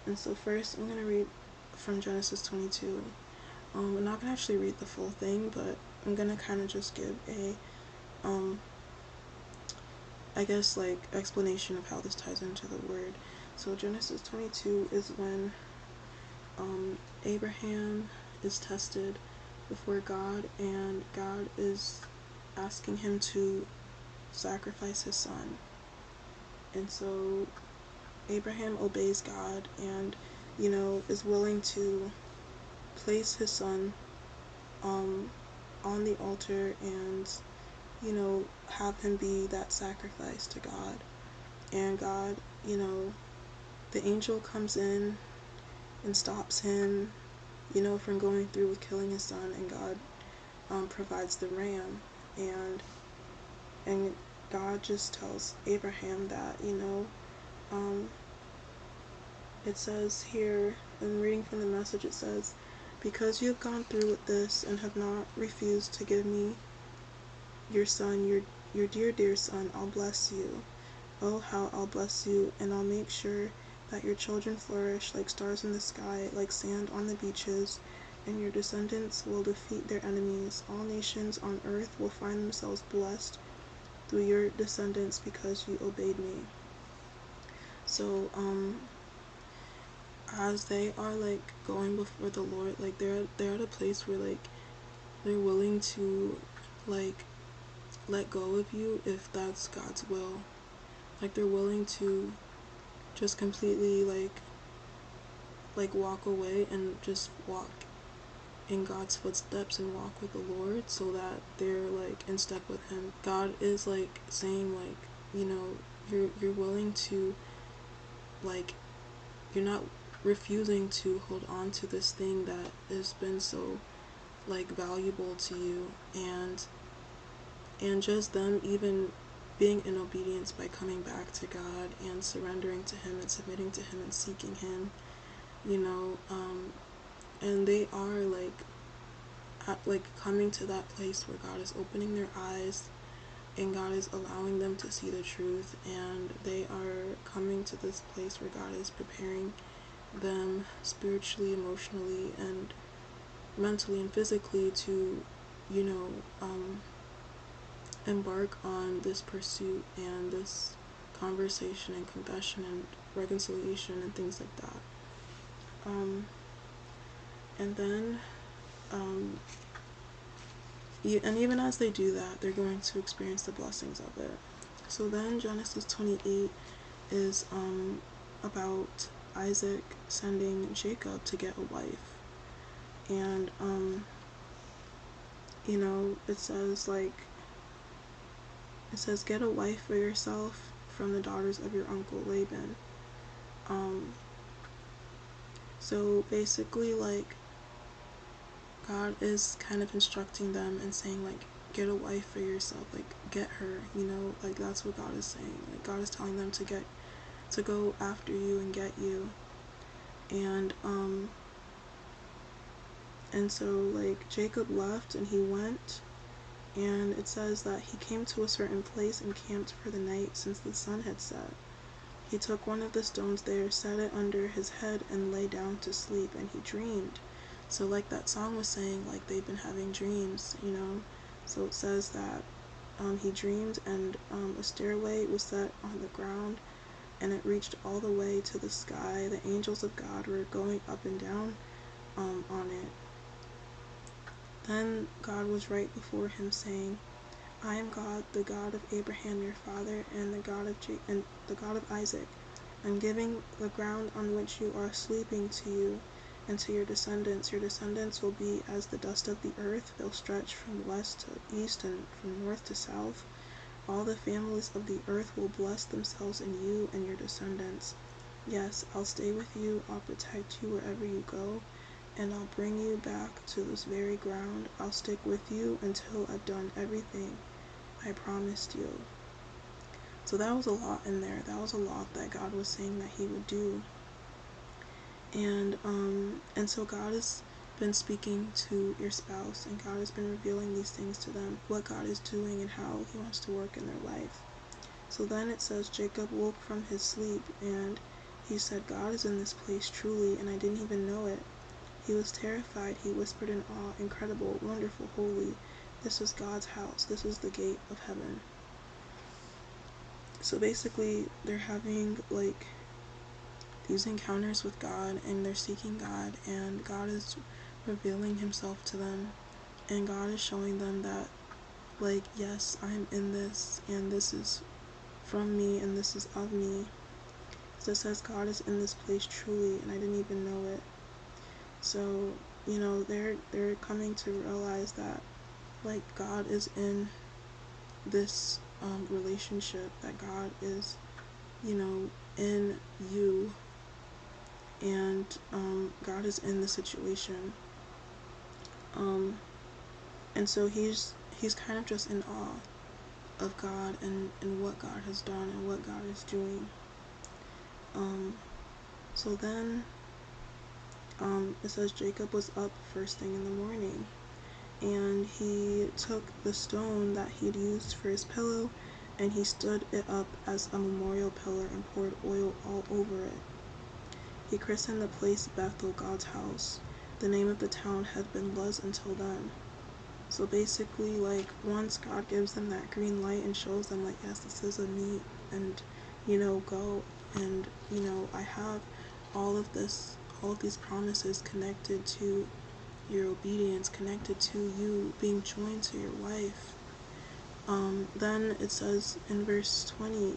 And so first I'm going to read from Genesis 22. I'm not going to actually read the full thing, but I'm going to kind of just give a, I guess, like, explanation of how this ties into the word. So Genesis 22 is when Abraham is tested before God, and God is asking him to sacrifice his son. And so Abraham obeys God and, is willing to place his son on the altar and, have him be that sacrifice to God. And God, the angel comes in and stops him, from going through with killing his son, and God provides the ram. And God just tells Abraham that, it says here, I'm reading from the Message, it says, because you have gone through with this and have not refused to give me your son, your dear son, I'll bless you. Oh, how I'll bless you, and I'll make sure that your children flourish like stars in the sky, like sand on the beaches, and your descendants will defeat their enemies. All nations on earth will find themselves blessed through your descendants because you obeyed me. So, as they are, like, going before the Lord, like, they're at a place where, like, they're willing to, like, let go of you if that's God's will. Like, they're willing to just completely, like walk away and just walk in God's footsteps and walk with the Lord, so that they're, like, in step with him. God is, like, saying, like, you're willing to, like, you're not refusing to hold on to this thing that has been so, like, valuable to you, and just them even being in obedience by coming back to God and surrendering to him and submitting to him and seeking him, and they are, like, coming to that place where God is opening their eyes and God is allowing them to see the truth, and they are coming to this place where God is preparing them spiritually, emotionally, and mentally and physically to, embark on this pursuit and this conversation and confession and reconciliation and things like that. And then, and even as they do that, they're going to experience the blessings of it. So then Genesis 28 is about Isaac sending Jacob to get a wife. And, it says, get a wife for yourself from the daughters of your uncle Laban. So basically, like, God is kind of instructing them and saying, like, get a wife for yourself, like, get her, like, that's what God is saying. Like, God is telling them to go after you and get you. And so, like, Jacob left and he went, and it says that he came to a certain place and camped for the night since the sun had set. He took one of the stones there, set it under his head, and lay down to sleep, and he dreamed. So, like that song was saying, like, they've been having dreams, So it says that he dreamed, and a stairway was set on the ground, and it reached all the way to the sky. The angels of God were going up and down on it. Then God was right before him, saying, I am God, the God of Abraham your father, and the God of Isaac. I'm giving the ground on which you are sleeping to you and to your descendants. Your descendants will be as the dust of the earth. They'll stretch from west to east and from north to south. All the families of the earth will bless themselves in you and your descendants. Yes, I'll stay with you. I'll protect you wherever you go, and I'll bring you back to this very ground. I'll stick with you until I've done everything I promised you. So that was a lot in there. That was a lot that God was saying that he would do. And so God has been speaking to your spouse, and God has been revealing these things to them, what God is doing and how he wants to work in their life. So then it says Jacob woke from his sleep, and He said, God is in this place truly, and I didn't even know it. He was terrified. He whispered in awe, incredible, wonderful, holy. This is God's house. This is the gate of heaven. So basically, they're having like these encounters with God, and they're seeking God, and God is revealing himself to them, and God is showing them that, like, yes, I'm in this, and this is from me, and this is of me. So it says God is in this place truly, and I didn't even know it. So, you know, they're coming to realize that, like, God is in this relationship, that God is, you know, in you, and God is in the situation. And so he's kind of just in awe of God, and what God has done and what God is doing. So then it says Jacob was up first thing in the morning, and he took the stone that he'd used for his pillow, and he stood it up as a memorial pillar and poured oil all over it. He christened the place Bethel, God's house. The name of the town had been Luz until then. So basically, like, once God gives them that green light and shows them, like, yes, this is a me, and, you know, go, and, you know, I have all of these promises connected to your obedience, connected to you being joined to your wife. Then it says in verse 20,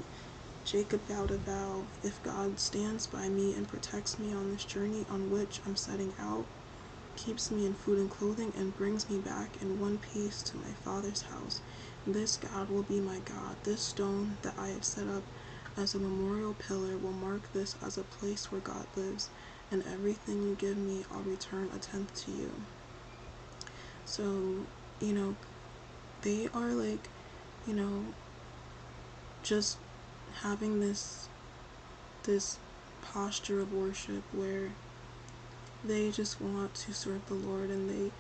Jacob vowed a vow, if God stands by me and protects me on this journey on which I'm setting out, keeps me in food and clothing, and brings me back in one piece to my father's house, this God will be my God. This stone that I have set up as a memorial pillar will mark this as a place where God lives, and everything you give me, I'll return a tenth to you. So, you know, they are like, you know, just having this posture of worship where they just want to serve the Lord, and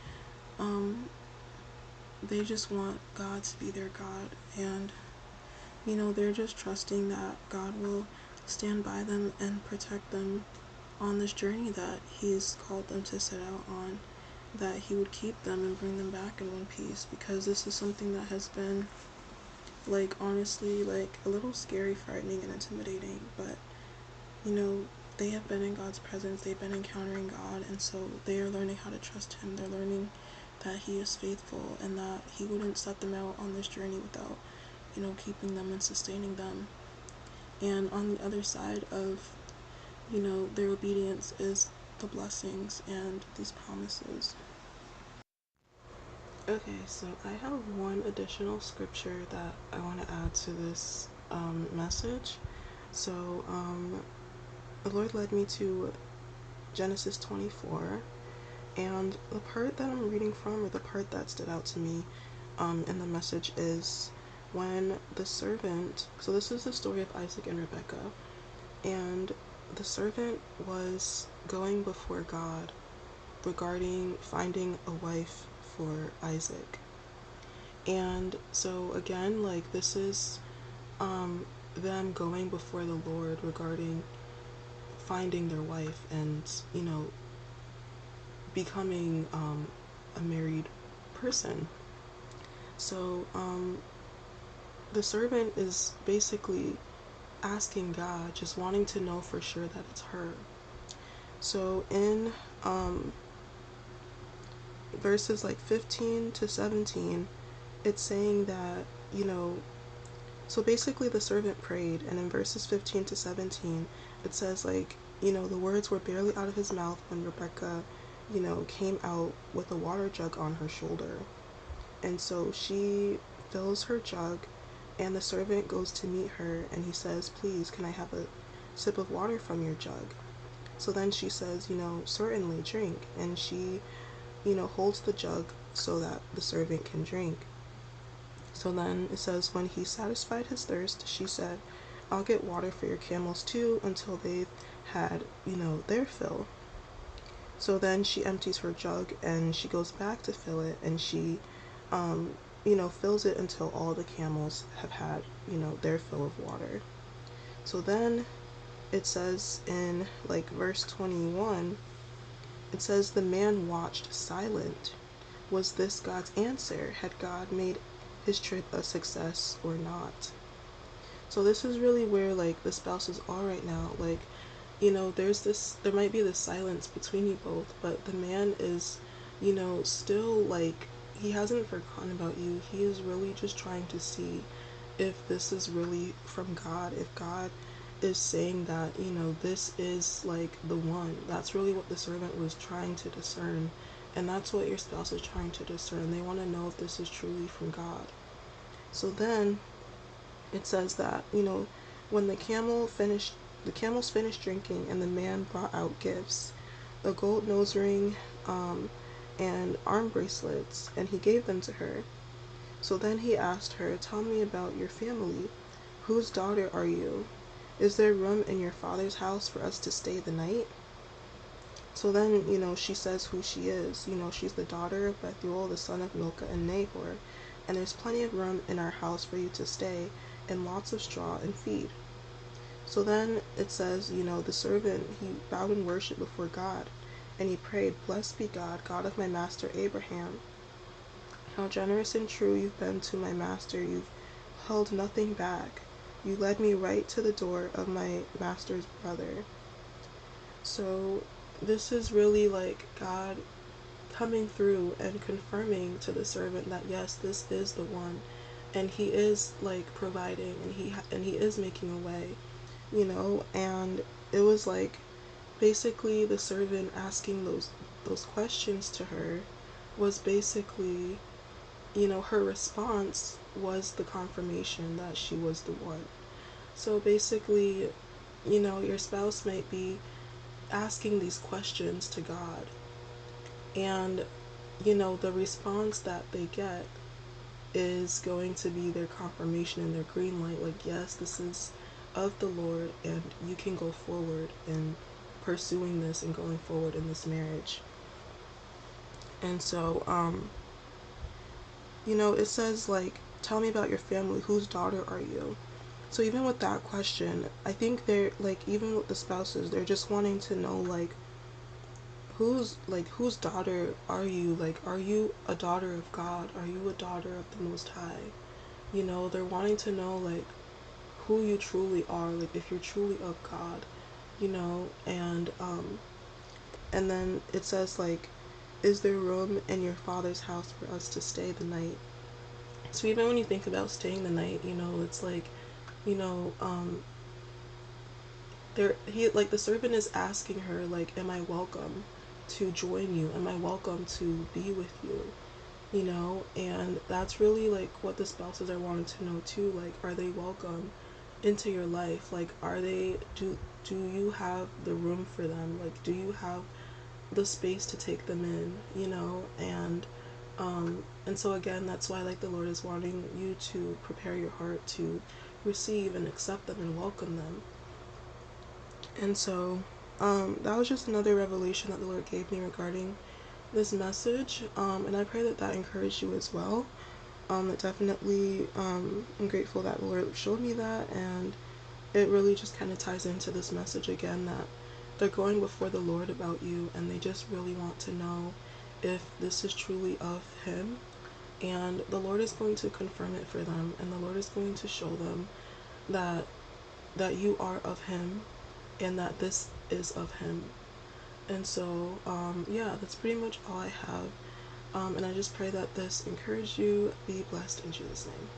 they just want God to be their God, and, you know, they're just trusting that God will stand by them and protect them on this journey that he's called them to set out on, that he would keep them and bring them back in one piece, because this is something that has been, like, honestly, like, a little scary, frightening, and intimidating, but, you know, they have been in God's presence, they've been encountering God, and so they are learning how to trust him. They're learning that he is faithful, and that he wouldn't set them out on this journey without, you know, keeping them and sustaining them. And on the other side of, you know, their obedience is the blessings and these promises. Okay, so I have one additional scripture that I want to add to this message. So the Lord led me to Genesis 24, and the part that I'm reading from, or the part that stood out to me in the message, is when the servant, so this is the story of Isaac and Rebekah, and the servant was going before God regarding finding a wife for Isaac. And so again, like, this is them going before the Lord regarding finding their wife, and, you know, becoming a married person. So the servant is basically asking God, just wanting to know for sure that it's her. So in verses like 15 to 17, it's saying that, you know, so basically the servant prayed, and in verses 15 to 17, it says, like, you know, the words were barely out of his mouth when Rebecca, you know, came out with a water jug on her shoulder. And so she fills her jug, and the servant goes to meet her, and he says, please, can I have a sip of water from your jug? So then she says, you know, certainly, drink. And she, you know, holds the jug so that the servant can drink. So then it says, when he satisfied his thirst, she said, I'll get water for your camels too until they've had, you know, their fill. So then she empties her jug, and she goes back to fill it, and she, you know, fills it until all the camels have had, you know, their fill of water. So then it says in like verse 21, it says the man watched silent. Was this God's answer? Had God made his trip a success or not? So this is really where like the spouses are right now. Like, there might be this silence between you both, but the man is, still like, he hasn't forgotten about you. He is really just trying to see if this is really from God, if God is saying that, this is like the one. That's really what the servant was trying to discern. And that's what your spouse is trying to discern. They want to know if this is truly from God. So then it says that, when the camels finished drinking, and the man brought out gifts, a gold nose ring, and arm bracelets, and he gave them to her. So then he asked her, tell me about your family. Whose daughter are you? Is there room in your father's house for us to stay the night? So then, she says who she is. She's the daughter of Bethuel, the son of Milcah and Nahor, and there's plenty of room in our house for you to stay, and lots of straw and feed. So then it says, the servant, he bowed in worship before God, and he prayed, blessed be God, God of my master Abraham. How generous and true you've been to my master. You've held nothing back. You led me right to the door of my master's brother. So this is really like God coming through and confirming to the servant that yes, this is the one, and he is like providing, and he is making a way, and it was like basically the servant asking those questions to her was basically, her response was the confirmation that she was the one. So basically, your spouse might be asking these questions to God, and the response that they get is going to be their confirmation and their green light, like yes, this is of the Lord, and you can go forward in pursuing this and going forward in this marriage. And so it says like, tell me about your family, whose daughter are you? So even with that question, I think they're like, even with the spouses, they're just wanting to know like, whose daughter are you? Like, are you a daughter of God? Are you a daughter of the Most High? They're wanting to know like who you truly are, like if you're truly of God, and then it says like, is there room in your father's house for us to stay the night? So even when you think about staying the night, it's like, the servant is asking her like, am I welcome to join you? Am I welcome to be with you? And that's really like what the spouses are wanting to know too. Like, are they welcome into your life? Like, are they, do you have the room for them? Like, do you have the space to take them in? And so again, that's why like the Lord is wanting you to prepare your heart to receive and accept them and welcome them. And so that was just another revelation that the Lord gave me regarding this message, and I pray that that encouraged you as well. It definitely, I'm grateful that the Lord showed me that, and it really just kind of ties into this message again, that they're going before the Lord about you, and they just really want to know if this is truly of Him, and the Lord is going to confirm it for them, and the Lord is going to show them that you are of Him, and that this is of Him. And so yeah, that's pretty much all I have, and I just pray that this encouraged you. Be blessed in Jesus' name.